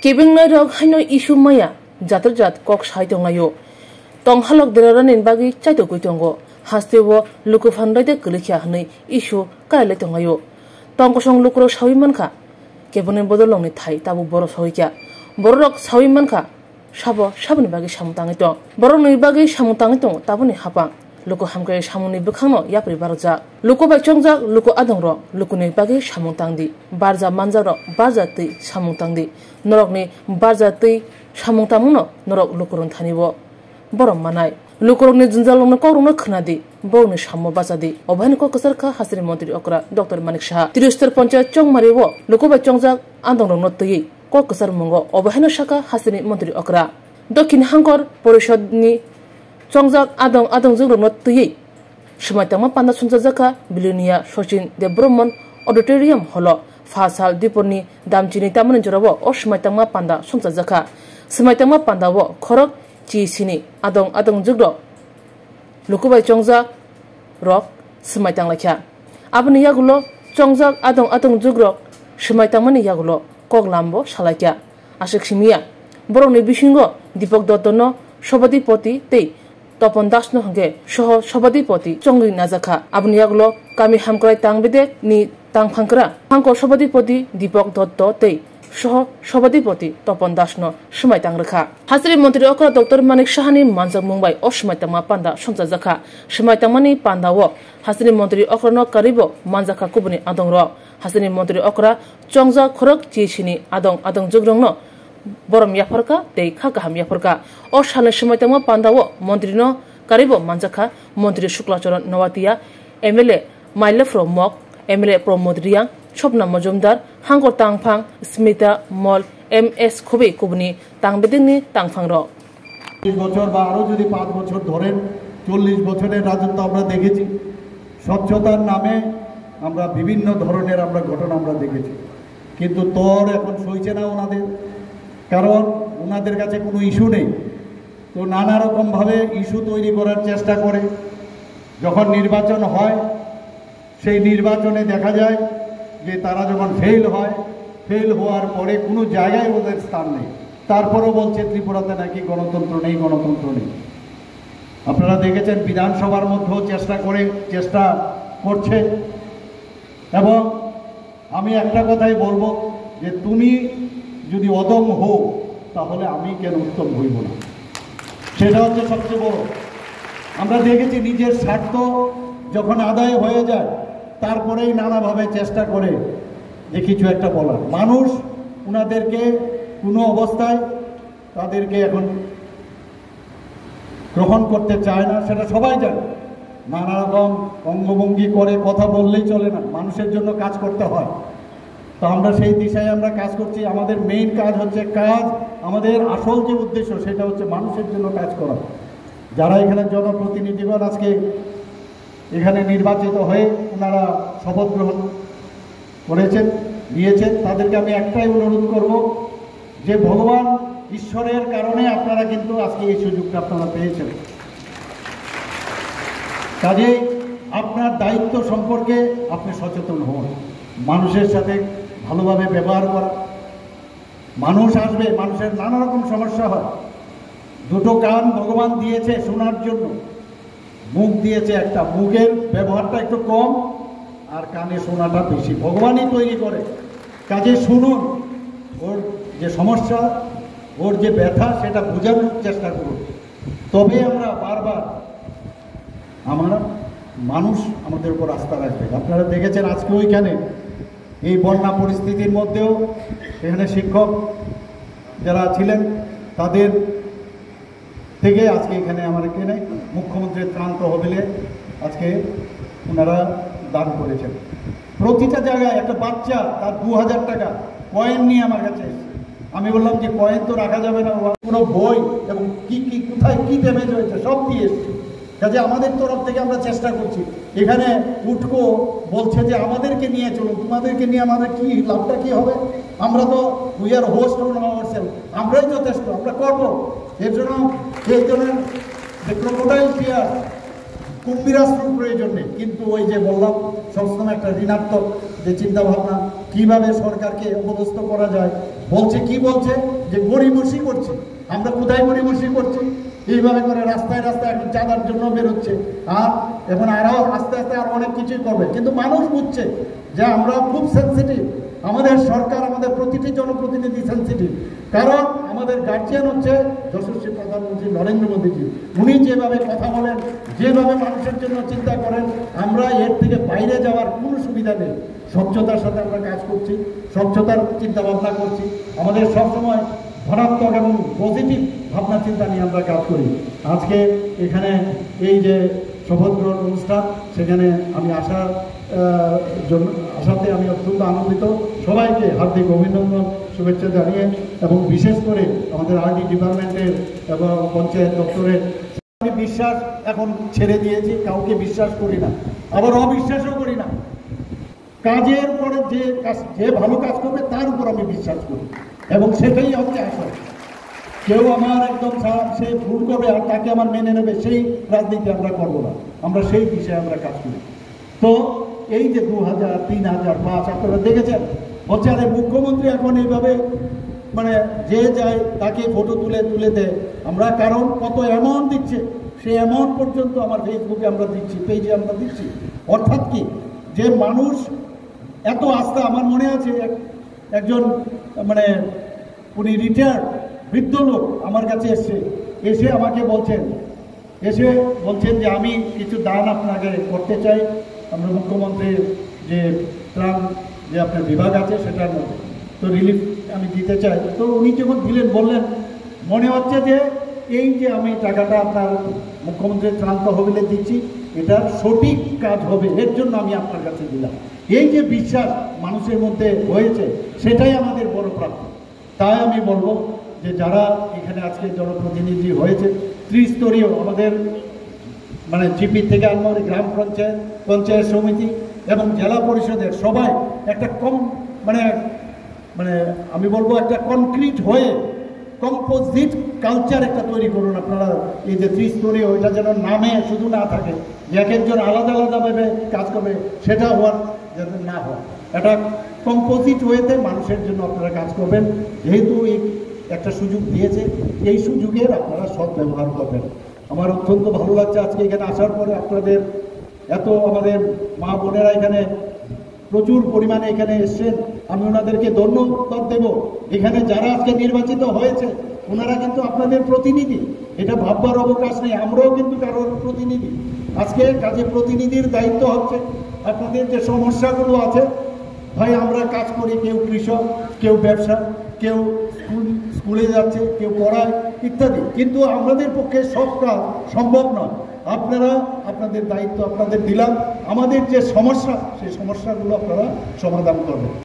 Kebing rok haino isu maya jatar jat kok sai tongayo tong halok deraran bagi chaito kuitongo hastewo lukufandai de kulikhya hnai isu kaile tongayo tong kosong lukro sawi manka kebonen bodolong ni thai tabu boro sawikya borok sawi manka saboni bagi samutangi tong borok ni bagi samutangi tong tabuni hapang luko hamkai samuni bukhangno yapri barja luko bai chongjak luko adongro lukuni bagi samungtangdi barja manjaro barja tei samungtangdi norokni barja tei samungtamungno norok lukurun thanibo borom manai lukurokni jinjalongno korungno khunadi borni sammo bajadi obhaini ko kasarkha hasri mantri okra dr manik saha tiristar panchayat chongmaribo luko bai chongjak adongrokno tei ko kasar mungo obhaini shaka hasri mantri okra dokhin hangkor porishadni Chongjak adong jogrokno tui smaitama panda sunjaka bilunia Sachin Debromon auditorium holo fasal diporni damchini tamani jorabo o smaitama panda sunjaka smaitama panda wo khorok chi sini adong jogro lukubai chongjak rok smaitang lakha abni yagulo chongjak adong jogro smaitangmani yagulo koklambo salakya asaksimia boroni bisingo Dipok Dottono Sobadipoti tei Topon Dasno hange soho Sobadipoti chongri najaka abni yagulo kami hamkrai tangbede ni tangphangkra hangko Sobadipoti Dipok Dotto tei soho Sobadipoti Topon Dasno smai tangrakha hasri mantri okra dr manik sahani manjak mumbai o smai tangma panda somjaka smai tangmani panda wo hasri mantri okra no karibo manjaka kubuni adongro hasri mantri okra chongja khorok chisini adong jogrongno borom yafarka tei khakaham yafarka o sale smaitama pandawo mantri no karibo manjaka mantri Shuklacharan Nawatia MLA Mailefro Mok MLA Promodriang Chopna Majumdar Hangor Tangphang Smita Mol MS Khubei Kubni Tangbedini Tangphangro 20 বছর বা আরো যদি 5 বছর ধরেন 40 বছরের রাজত্ব আমরা দেখেছি স্বচ্ছতার নামে আমরা বিভিন্ন ধরনের ঘটনা আমরা দেখেছি কিন্তু তোর এখন সইছে না ওনাদের কারণ ওনাদের কাছে কোনো ইস্যু নেই তো নানা রকম ভাবে ইস্যু তৈরি করার চেষ্টা করে যখন নির্বাচন হয় সেই নির্বাচনে দেখা যায় যে তারা যখন ফেল হওয়ার পরে কোনো জায়গায় ওদের স্থান নেই তারপরও বলছে ত্রিপুরাতে নাকি গণতন্ত্র নেই আপনারা দেখেছেন বিধানসভার মধ্যেও চেষ্টা করছে এবং আমি একটা কথাই বলবো যে তুমি যদি অদম হও তাহলে আমি কেন উত্তম হইব না সেটা হচ্ছে সবচেয়ে বড় আমরা দেখেছি নিজের স্বার্থ যখন আদায় হয়ে যায় তারপরেই নানাভাবে চেষ্টা করে যে কিছু একটা বলার মানুষ উনাদেরকে কোনো অবস্থায় তাদেরকে এখন গ্রহণ করতে চায় না সেটা সবাই জানে নানা রকম অঙ্গভঙ্গি করে কথা বললেই চলে না মানুষের জন্য কাজ করতে হয় তো আমরা সেই দিশায় আমরা কাজ করছি আমাদের মেইন কাজ হচ্ছে আমাদের আসল যে উদ্দেশ্য সেটা হচ্ছে মানুষের জন্য কাজ করা যারা এখানে জনপ্রতিনিধিগণ আজকে এখানে নির্বাচিত হয়ে ওনারা শপথ গ্রহণ দিয়েছেন তাদেরকে আমি একটাই অনুরোধ করব যে ভগবান ঈশ্বরের কারণে আপনারা কিন্তু আজকে এই সুযোগটা আপনারা পেয়েছেন কাজেই আপনার দায়িত্ব সম্পর্কে আপনি সচেতন হন মানুষের সাথে ভালোভাবে ব্যবহার করা মানুষ আসবে মানুষের নানা রকম সমস্যা হয় দুটো কান ভগবান দিয়েছে শোনার জন্য মুখ দিয়েছে একটা মুখের ব্যবহারটা একটু কম আর কানে শোনাটা বেশি ভগবানই তৈরি করে কাজে শুনুন ওর যে সমস্যা ওর যে ব্যথা সেটা বোঝানোর চেষ্টা করুন তবে আমরা বারবার মানুষ আমাদের উপর আস্থা রাখবে আপনারা দেখেছেন আজকে ওইখানে এই বন্যা পরিস্থিতির মধ্যেও এখানে শিক্ষক যারা ছিলেন তাদের থেকে আজকে এখানে আমার এখানে মুখ্যমন্ত্রীর ত্রাণ তহবিলে আজকে ওনারা দান করেছেন প্রতিটা জায়গায় একটা বাচ্চা তার 2000 টাকা কয়েন নিয়ে আমার কাছে এসেছে আমি বললাম যে কয়েন তো রাখা যাবে না কোনো বই এবং কোথায় কি ড্যামেজ হয়েছে সব দিয়ে এসেছে কাজে আমাদের তরফ থেকে আমরা চেষ্টা করছি এখানে উটকো বলছে যে আমাদেরকে নিয়ে চলুন তোমাদেরকে নিয়ে আমাদের কি লাভটা কি হবে আমরা তো we are host on ourself আমরাই যথেষ্ট আমরা করবো এর জন্য এই ধরনের যে ক্রোকোডাইল টিয়ার কুম্ভীরাস্ত্র প্রয়োজন নেই, কিন্তু ওই যে বললাম সবসময় একটা ঋণাত্মক যে চিন্তা ভাবনা, কিভাবে সরকারকে অপদস্থ করা যায়। বলছে কি বলছে যে গড়িমসি করছে, আমরা কোথায় গড়িমসি করছি? এইভাবে করে রাস্তায় রাস্তায় এখন চাঁদার জন্য বেরোচ্ছে, আর এখন আরও আস্তে আস্তে আরও অনেক কিছুই করবে। কিন্তু মানুষ বুঝছে যে আমরা খুব সেন্সিটিভ, আমাদের সরকার, আমাদের প্রতিটি জনপ্রতিনিধি সেন্সিটিভ। কারণ আমাদের গার্জিয়ান হচ্ছে যশস্বী প্রধানমন্ত্রী নরেন্দ্র মোদীজি। উনি যেভাবে কথা বলেন, যেভাবে মানুষের জন্য চিন্তা করেন, আমরা এর থেকে বাইরে যাওয়ার কোনো সুবিধা নেই। স্বচ্ছতার সাথে আমরা কাজ করছি, স্বচ্ছতার চিন্তা ভাবনা করছি, আমাদের সবসময় ধনাত্মক এবং পজিটিভ ভাবনা চিন্তা নিয়ে আমরা কাজ করি। আজকে এখানে এই যে শপথ গ্রহণ অনুষ্ঠান, সেখানে আমি আসাতে আমি অত্যন্ত আনন্দিত। সবাইকে হার্দিক অভিনন্দন, শুভেচ্ছা জানিয়ে, এবং বিশেষ করে আমাদের আরডি ডিপার্টমেন্টের এবং পঞ্চায়েত দপ্তরের আমি বিশ্বাস এখন ছেড়ে দিয়েছি। কাউকে বিশ্বাস করি না, আবার অবিশ্বাসও করি না। কাজের পরে যে ভালো কাজ করবে তার উপর আমি বিশ্বাস করি, এবং সেটাই হচ্ছে আসল। কেউ আমার একদম সে ভুল করবে আর তাকে আমার মেনে নেবে, সেই রাজনীতি আমরা করবো না। আমরা সেই বিষয়ে আমরা কাজ করি। তো এই যে 2000, 3000, 5 আপনারা দেখেছেন, হচ্ছে আরে মুখ্যমন্ত্রী এখন এইভাবে মানে যে যায় তাকে ফটো তুলে দেয় আমরা, কারণ কত অ্যামাউন্ট দিচ্ছে সেই অ্যামাউন্ট পর্যন্ত আমার ফেসবুকে আমরা দিচ্ছি, পেজে আমরা দিচ্ছি। অর্থাৎ কি, যে মানুষ এত আস্থা। আমার মনে আছে একজন মানে উনি রিটায়ার্ড বৃদ্ধ লোক আমার কাছে এসে আমাকে বলছেন যে আমি কিছু দান আপনাকে করতে চাই, আমরা মুখ্যমন্ত্রীর যে ত্রাণ যে আপনার বিভাগ আছে সেটার মধ্যে তো রিলিফ আমি দিতে চাই। তো উনি যখন দিলেন, বললেন মনে হচ্ছে যে এই যে আমি টাকাটা আপনার মুখ্যমন্ত্রীর ত্রাণ তহবিলে দিচ্ছি, এটা সঠিক কাজ হবে, এর জন্য আমি আপনার কাছে দিলাম। এই যে বিশ্বাস মানুষের মধ্যে হয়েছে, সেটাই আমাদের বড় প্রাপ্তি। তাই আমি বলবো যে যারা এখানে আজকে জনপ্রতিনিধি হয়েছে, ত্রিস্তরীয় আমাদের মানে জিপি থেকে আরম্ভ করে গ্রাম পঞ্চায়েত, পঞ্চায়েত সমিতি এবং জেলা পরিষদের সবাই একটা মানে আমি বলবো একটা কনক্রিট হয়ে কম্পোজিট কালচার একটা তৈরি করুন আপনারা। এই যে ত্রিস্তরীয়, ওইটা যেন নামে শুধু না থাকে যে এক একজন আলাদা আলাদাভাবে কাজ করবে, সেটা হওয়ার যাতে না হয়। একটা কম্পোজিট ওয়েতে মানুষের জন্য আপনারা কাজ করবেন। যেহেতু এই একটা সুযোগ দিয়েছে, এই সুযোগের আপনারা সদ্ব্যবহার করবেন। আমার অত্যন্ত ভালো লাগছে আজকে এখানে আসার পরে আপনাদের এত আমাদের মা বোনেরা এখানে প্রচুর পরিমাণে এখানে এসছেন। আমি ওনাদেরকে ধন্যবাদ দেব। এখানে যারা আজকে নির্বাচিত হয়েছে ওনারা কিন্তু আপনাদের প্রতিনিধি, এটা ভাববার অবকাশ নেই। আমরাও কিন্তু কারোর প্রতিনিধি। আজকে কাজে প্রতিনিধির দায়িত্ব হচ্ছে আপনাদের যে সমস্যাগুলো আছে, ভাই আমরা কাজ করি, কেউ কৃষক, কেউ ব্যবসা, কেউ স্কুলে যাচ্ছে, কেউ পড়ায় ইত্যাদি, কিন্তু আমাদের পক্ষে সব কাজ সম্ভব নয়। আপনারা আপনাদের দায়িত্ব আপনাদের দিলাম, আমাদের যে সমস্যা সেই সমস্যাগুলো আপনারা সমাধান করবেন।